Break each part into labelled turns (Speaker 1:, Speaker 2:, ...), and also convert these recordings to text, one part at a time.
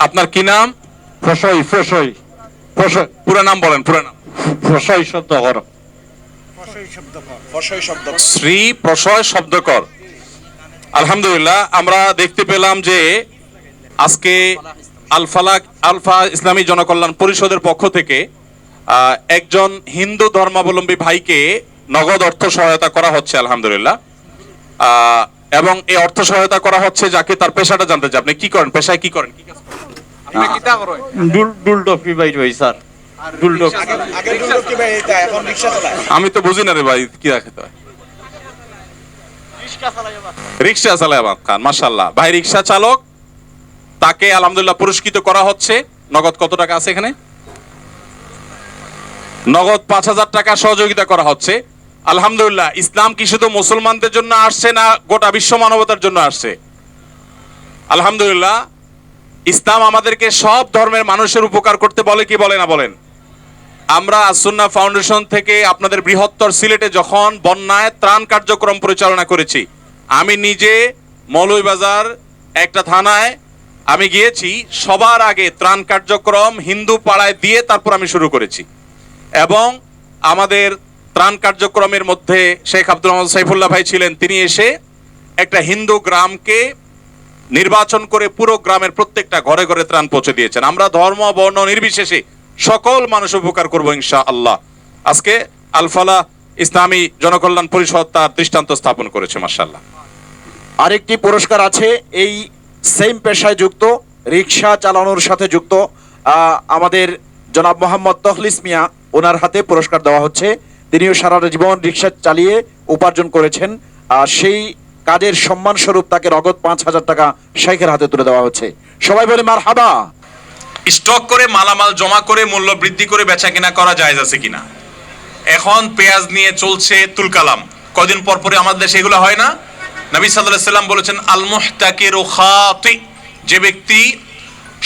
Speaker 1: আপনার কি নাম?
Speaker 2: ফসই ফসই ফসই
Speaker 1: পুরো নাম বলেন, পুরো নাম।
Speaker 2: ফসই শব্দ কর।
Speaker 1: শ্রী প্রশয় শব্দকর। আলহামদুলিল্লাহ, আমরা দেখতে পেলাম যে আজকে আলফা ইসলামী জনকল্যাণ পরিষদের পক্ষ থেকে একজন হিন্দু ধর্মাবলম্বী ভাইকে নগদ অর্থ সহায়তা করা হচ্ছে আলহামদুলিল্লাহ। এবং এই অর্থ সহায়তা করা হচ্ছে যাকে তার পেশাটা জানতে চাই। আপনি কি করেন, পেশায় কি করেন?
Speaker 2: ডুলডফি ভাই রই স্যার, ডুলডফ।
Speaker 1: আমি তো বুঝি না রে ভাই, কি রাখতে হয়? রিক্সা চালায় আমার খান, মাশাআল্লাহ। ভাই রিক্সা চালক, তাকে আলহামদুলিল্লাহ পুরস্কৃত করা হচ্ছে। নগদ কত টাকা আছে এখানে? নগদ 5,000 টাকা সহযোগিতা করা হচ্ছে। আলহামদুলিল্লাহ, ইসলাম কি শুধু মুসলমানদের জন্য আসছে না গোটা বিশ্ব মানবতার জন্য আসছে? আলহামদুলিল্লাহ, ইসলাম আমাদেরকে সব ধর্মের মানুষের উপকার করতে বলে কি বলে না বলেন? আমরা আসুন্নাহ ফাউন্ডেশন থেকে আপনাদের বৃহত্তর সিলেটে যখন বন্যায় ত্রাণ কার্যক্রম পরিচালনা করেছি, আমি নিজে মৌলভীবাজার একটা থানায় আমি গিয়েছি, সবার আগে ত্রাণ কার্যক্রম হিন্দু পাড়ায় দিয়ে তারপর আমি শুরু করেছি। এবং আমাদের ত্রাণ কার্যক্রমের মধ্যে শেখ আব্দুল রহমান সাইফুল্লাহ ভাই ছিলেন, তিনি এসে একটা হিন্দু গ্রামকে নির্বাচন করে পুরো গ্রামের প্রত্যেকটা ঘরে ঘরে ত্রাণ পৌঁছে দিয়েছেন। আমরা ধর্ম বর্ণ নির্বিশেষে সকল মানুষ উপকার করবো ইনশাআল্লাহ। আজকে আলফালা ইসলামী জনকল্যাণ পরিষদ তার দৃষ্টান্ত স্থাপন করেছে, মাশাআল্লাহ।
Speaker 3: আরেকটি পুরস্কার আছে এই সেম পেশায় যুক্ত, রিক্সা চালানোর সাথে যুক্ত আমাদের জনাব মোহাম্মদ তখলিস মিয়া, ওনার হাতে পুরস্কার দেওয়া হচ্ছে। তিনিও সারাটা জীবন রিক্সা চালিয়ে উপার্জন করেছেন, সেই কাজের সম্মান স্বরূপ তাকে নগদ 5,000 টাকা শেখের হাতে তুলে দেওয়া হচ্ছে। সবাই বলে মারহাবা।
Speaker 1: স্টক করে মালামাল জমা করে মূল্য বৃদ্ধি করে বেচা কিনা করা জায়েজ আছে কিনা? এখন পেঁয়াজ নিয়ে চলছে তুলকালাম, কদিন পর পরে আমাদের দেশে এগুলো হয় না? নবী সাল্লাল্লাহু আলাইহি সাল্লাম বলেছেন, আল মুহতাকিরু খাতি, যে ব্যক্তি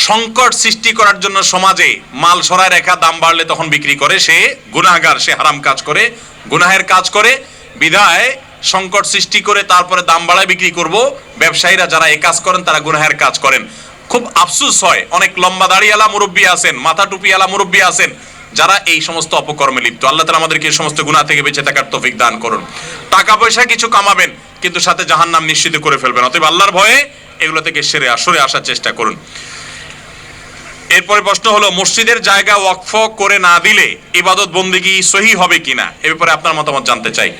Speaker 1: সংকট সৃষ্টি করার জন্য সমাজে মাল সরায় রেখা দাম বাড়লে তখন বিক্রি করে, সে গুনাহগার, সে হারাম কাজ করে, গুনাহের কাজ করে। বিধায় সংকট সৃষ্টি করে তারপরে দাম বাড়ায় বিক্রি করব, ব্যবসায়ীরা যারা এই কাজ করেন তারা গুনাহের কাজ করেন। খুব আফসোস হয়, অনেক লম্বা দাড়িওয়ালা মুরব্বী আছেন, মাথা টুপিওয়ালা মুরব্বী আছেন, যারা এই সমস্ত অপকর্মে লিপ্ত। আল্লাহ তাআলা আমাদেরকে এই সমস্ত গুনাহ থেকে বেঁচে থাকার তৌফিক দান করুন। টাকা পয়সা কিছু কামাবেন, কিন্তু সাথে জাহান্নাম নিশ্চিত করে ফেলবেন। অতএব আল্লাহর ভয়ে এগুলো থেকে সরে আসার চেষ্টা করুন। এরপরে প্রশ্ন হলো, মসজিদের জায়গা ওয়াকফ করে না দিলে ইবাদত বন্দেগী সহি হবে কিনা, এ ব্যাপারে আপনার মতামত জানতে চাই।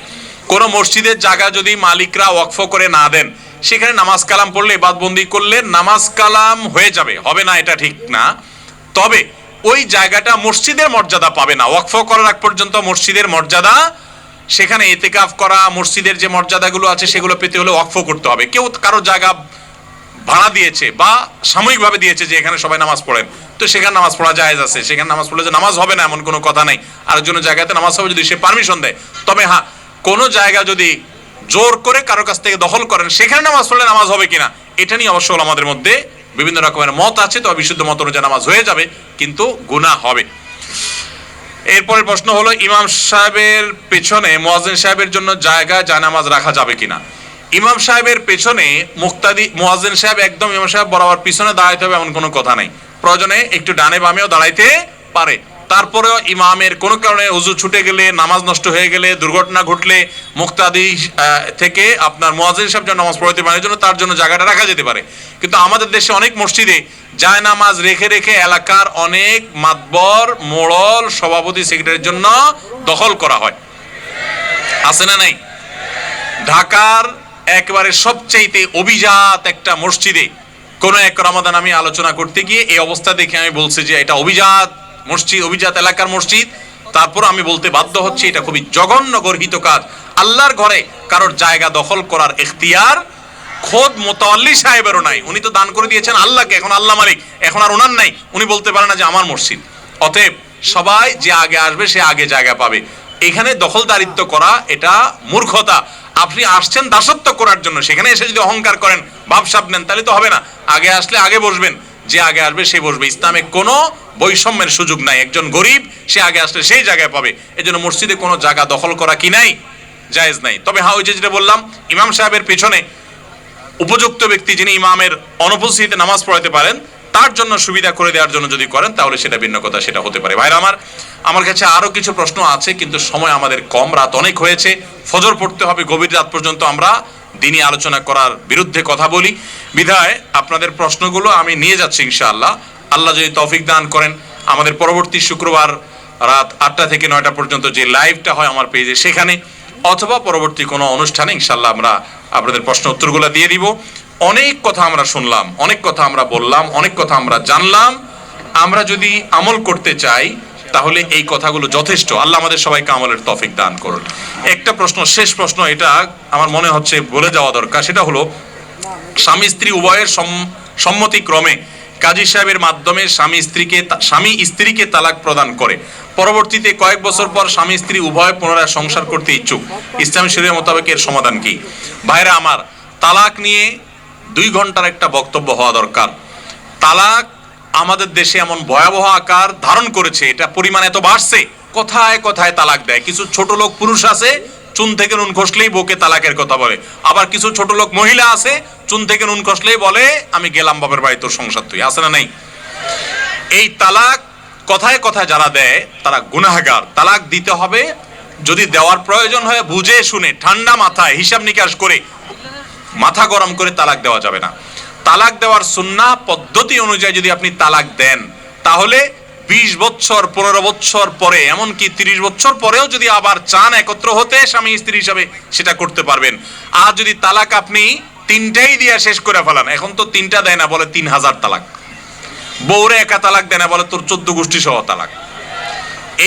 Speaker 1: কোন মসজিদের জায়গা যদি মালিকরা ওয়াকফ করে না দেন, সেখানে নামাজ কালাম পড়লে, ইবাদতবন্দি করলে নামাজ কালাম হয়ে যাবে, হবে না এটা ঠিক না। তবে ওই জায়গাটা মসজিদের মর্যাদা পাবে না। ওয়াকফ করার আগ পর্যন্ত মসজিদের মর্যাদা, সেখানে ইতিকাফ করা, মসজিদের যে মর্যাদাগুলো আছে সেগুলো পেতে হলে ওয়াকফ করতে হবে। কেউ কারো জায়গা ভাড়া দিয়েছে বা সাময়িকভাবে দিয়েছে যে এখানে সবাই নামাজ পড়েন, তো সেখানে নামাজ পড়া জায়েজ আছে, সেখানে নামাজ পড়লে যে নামাজ হবে না এমন কোনো কথা নাই। আরেকজনের জায়গাতে নামাজ হবে যদি সে পারমিশন দেয়। তবে হ্যাঁ, কোনো জায়গা যদি জোর করে কারো কাছ থেকে দখল করেন, সেখানে নামাজ পড়লে নামাজ হবে কিনা, এটা নিয়ে অবশ্য আমাদের মধ্যে বিভিন্ন রকমের মত আছে। তো বিশুদ্ধ মত অনুযায়ী নামাজ হয়ে যাবে, কিন্তু গুনাহ হবে। এরপরের প্রশ্ন হলো, ইমাম সাহেবের পেছনে মুয়াজ্জিন সাহেবের জন্য জায়গা জায়নামাজ রাখা যাবে কিনা? ইমাম সাহেবের পেছনে মুক্তাদি মুয়াজ্জিন সাহেব একদম ইমাম সাহেব বরাবর পিছনে দাঁড়াইতে হবে এমন কোনো কথা নাই। প্রয়োজনে একটু ডানে বামেও দাঁড়াইতে পারে। তারপরেও ইমামের কোনো কারণে ওযু ছুটে গেলে, নামাজ নষ্ট হয়ে গেলে, দুর্ঘটনা ঘটলে মুক্তাদি থেকে আপনার মুয়াজ্জিন সাহেব যেন নামাজ পড়াইতে পারে, জন্য তার জন্য জায়গাটা রাখা যেতে পারে। কিন্তু আমাদের দেশে অনেক মসজিদে জায়নামাজ রেখে রেখে এলাকার অনেক মাতবর, মোড়ল, সভাপতি, সেক্রেটারির জন্য দখল করা হয়, আছে না নাই? ঢাকার একেবারে সবচাইতে অভিজাত একটা মসজিদে কোন এক রমাদান আমি আলোচনা করতে গিয়ে এই অবস্থা দেখে আমি বলছি যে এটা অভিজাত মসজিদ, অভিজাত এলাকার মসজিদ। তারপর আমি বলতে বাধ্য হচ্ছি এটা খুবই জঘন্য গর্হিত কাজ। আল্লাহর ঘরে কারোর জায়গা দখল করার এখতিয়ার খোদ মুতাওয়াল্লি সাহেবেরও নাই। উনি তো দান করে দিয়েছেন আল্লাহকে, এখন আল্লাহ মালিক, এখন আর ওনার নাই। উনি বলতে পারে না যে আমার মসজিদ। অতএব সবাই যে আগে আসবে সে আগে জায়গা পাবে। এখানে দখলদারিত্ব করা এটা মূর্খতা। আপনি আসছেন দাসত্ব করার জন্য, সেখানে এসে যদি অহংকার করেন, ভাবসাব নেন, তাহলে তো হবে না। আগে আসলে আগে বসবেন, যে আগে আসবে সে বসবে। ইসলামে কোনো বৈষম্যের সুযোগ নাই। একজন গরিব সে আগে আসলে সেই জায়গায় পাবে। এজন্য মসজিদে কোনো জায়গা দখল করা কি নাই, জায়েজ নাই। তবে হ্যাঁ, ওই যে যেটা বললাম, ইমাম সাহেবের পেছনে উপযুক্ত ব্যক্তি যিনি ইমামের অনুপস্থিতিতে নামাজ পড়াতে পারেন, তার জন্য সুবিধা করে দেওয়ার জন্য যদি করেন তাহলে সেটা ভিন্ন কথা, সেটা হতে পারে। ভাইরা আমার কাছে আরো কিছু প্রশ্ন আছে, কিন্তু সময় আমাদের কম, রাত অনেক হয়েছে, ফজর পড়তে হবে, গভীর রাত পর্যন্ত আমরা দিনই আলোচনা করার বিরুদ্ধে কথা বলি। বিধায় আপনাদের প্রশ্নগুলো আমি নিয়ে যাচ্ছি ইনশাআল্লাহ। আল্লাহ যদি তৌফিক দান করেন, আমাদের পরবর্তী শুক্রবার রাত 8টা থেকে 9টা পর্যন্ত যে লাইভটা হয় আমার পেজে, সেখানে অথবা পরবর্তী কোনো অনুষ্ঠানে ইনশাআল্লাহ আমরা আপনাদের প্রশ্ন উত্তরগুলো দিয়ে দিব। অনেক কথা আমরা শুনলাম, অনেক কথা আমরা বললাম, অনেক কথা আমরা জানলাম। আমরা যদি আমল করতে চাই তাহলে এই কথাগুলো যথেষ্ট। আল্লাহ আমাদের সবাইকে আমলের তৌফিক দান করুন। একটা প্রশ্ন, শেষ প্রশ্ন, এটা আমার মনে হচ্ছে বলে যাওয়া দরকার, সেটা হলো স্বামী স্ত্রী উভয়ের সম্মতিক্রমে কাজী সাহেবের মাধ্যমে স্বামী স্ত্রীকে তালাক প্রদান করে, পরবর্তীতে কয়েক বছর পর স্বামী স্ত্রী উভয় পুনরায় সংসার করতে ইচ্ছুক, ইসলামী শরীয়ত মোতাবেক এর সমাধান কি? ভাইরা আমার, তালাক নিয়ে 2 ঘন্টার একটা বক্তব্য হওয়া দরকার। তালাক আমাদের দেশে এমন ভয়াবহ আকার ধারণ করেছে, এটা পরিমাণ এত বাড়ছে, কোথায় কোথায় তালাক দেয়। কিছু ছোট লোক পুরুষ আছে, চুন থেকে নুন খসলেই বউকে তালাকের কথা বলে। আবার কিছু ছোট লোক মহিলা আছে, চুন থেকে নুন খসলেই বলে আমি গেলাম বাপের বাড়ি, তোর সংসার তুই, আছে না নাই? এই তালাক কথায় কথায় যারা দেয় তারা গুনাহগার। তালাক দিতে হবে, যদি দেওয়ার প্রয়োজন হয় বুঝে শুনে ঠান্ডা মাথায় হিসাব নিকাশ করে, মাথা গরম করে তালাক দেওয়া যাবে না। তালাক দেওয়ার সুন্নাহ পদ্ধতি অনুযায়ী যদি আপনি তালাক দেন, তাহলে 20 বছর 15 বছর পরে, এমনকি 30 বছর পরেও যদি আবার চান একত্র হতে স্বামী স্ত্রী হিসাবে, সেটা করতে পারবেন। আর যদি তালাক আপনি 3টাই দিয়ে শেষ করে ফেলান, এখন তো 3টা দেয় না, বলে 3000 তালাক, বউরে একা তালাক দেয় না, বলে তোর 14 গোষ্ঠী সহ তালাক।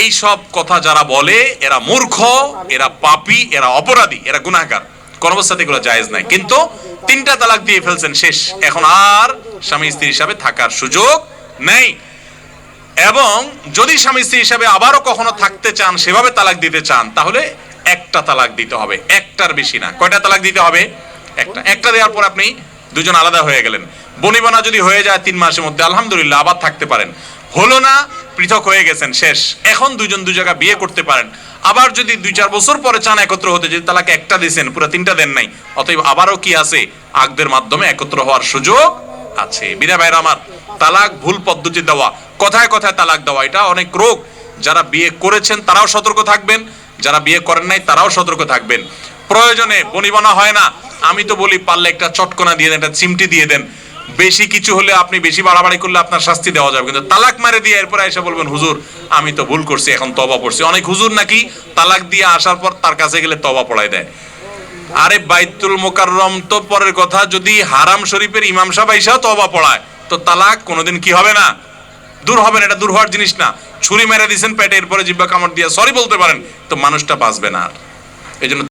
Speaker 1: এই সব কথা যারা বলে এরা মূর্খ, এরা পাপী, এরা অপরাধী, এরা গুনাহগার। কোন অবস্থাতে এগুলো জায়েজ নাই। কিন্তু 3টা তালাক দিয়ে ফেলছেন, শেষ, এখন আর স্বামী স্ত্রী হিসাবে থাকার সুযোগ নেই। এবং যদি স্বামী স্ত্রী হিসাবে আবারও কখনো থাকতে চান, সেভাবে তালাক দিতে চান, তাহলে একটা তালাক দিতে হবে, একটার বেশি না। কয়টা তালাক দিতে হবে? একটা দেওয়ার পর আপনি দুজন আলাদা হয়ে গেলেন। বনিবনা যদি হয়ে যায় 3 মাসের মধ্যে, আলহামদুলিল্লাহ, আবার থাকতে পারেন। হলো না, পৃথক হয়ে গেছেন, শেষ। এখন দুজন দুই জায়গা বিয়ে করতে পারেন। আবার যদি 2-4 বছর পরে চান একত্র হতে, যদি তালাক একটা দিয়েছেন, পুরো 3টা দেন নাই, অতএব আবারও কি আছে, আকদের মাধ্যমে একত্র হওয়ার সুযোগ আছে। বিনা ভাইরা আমার, তালাক ভুল পদ্ধতি দেওয়া, কথায় কথায় তালাক দেওয়া, এটা অনেক রোগ। যারা বিয়ে করেছেন তারাও সতর্ক থাকবেন, যারা বিয়ে করেন নাই তারাও সতর্ক থাকবেন। প্রয়োজনে বনিবনা হয় না, আমি তো বলি পারলে একটা চটকনা দিয়ে দেন, একটা চিমটি দিয়ে দেন। বেশি কিছু হলে, আপনি বেশি বাড়াবাড়ি করলে আপনার শাস্তি দেওয়া যাবে, কিন্তু তালাক মারে দিয়ে এরপরে এসে বলবেন হুজুর আমি তো ভুল করছি, এখন তওবা পড়ছি। অনেক হুজুর নাকি তালাক দিয়ে আসার পর তার কাছে গেলে তওবা পড়ায় দেয়। আরে বাইতুল মুকাররম তো পরের কথা, যদি হারাম শরীফের ইমাম সাহেব আইসাও তওবা পড়ায়, তো তালাক কোনোদিন কি হবে না? দূর হবে না। এটা দূর হওয়ার জিনিস না। ছুরি মেরে দিয়েছেন পেটে, এরপরে জিহ্বা কামড় দিয়ে সরি বলতে পারেন, তো মানুষটা বাঁচবে না আর। এই জন্য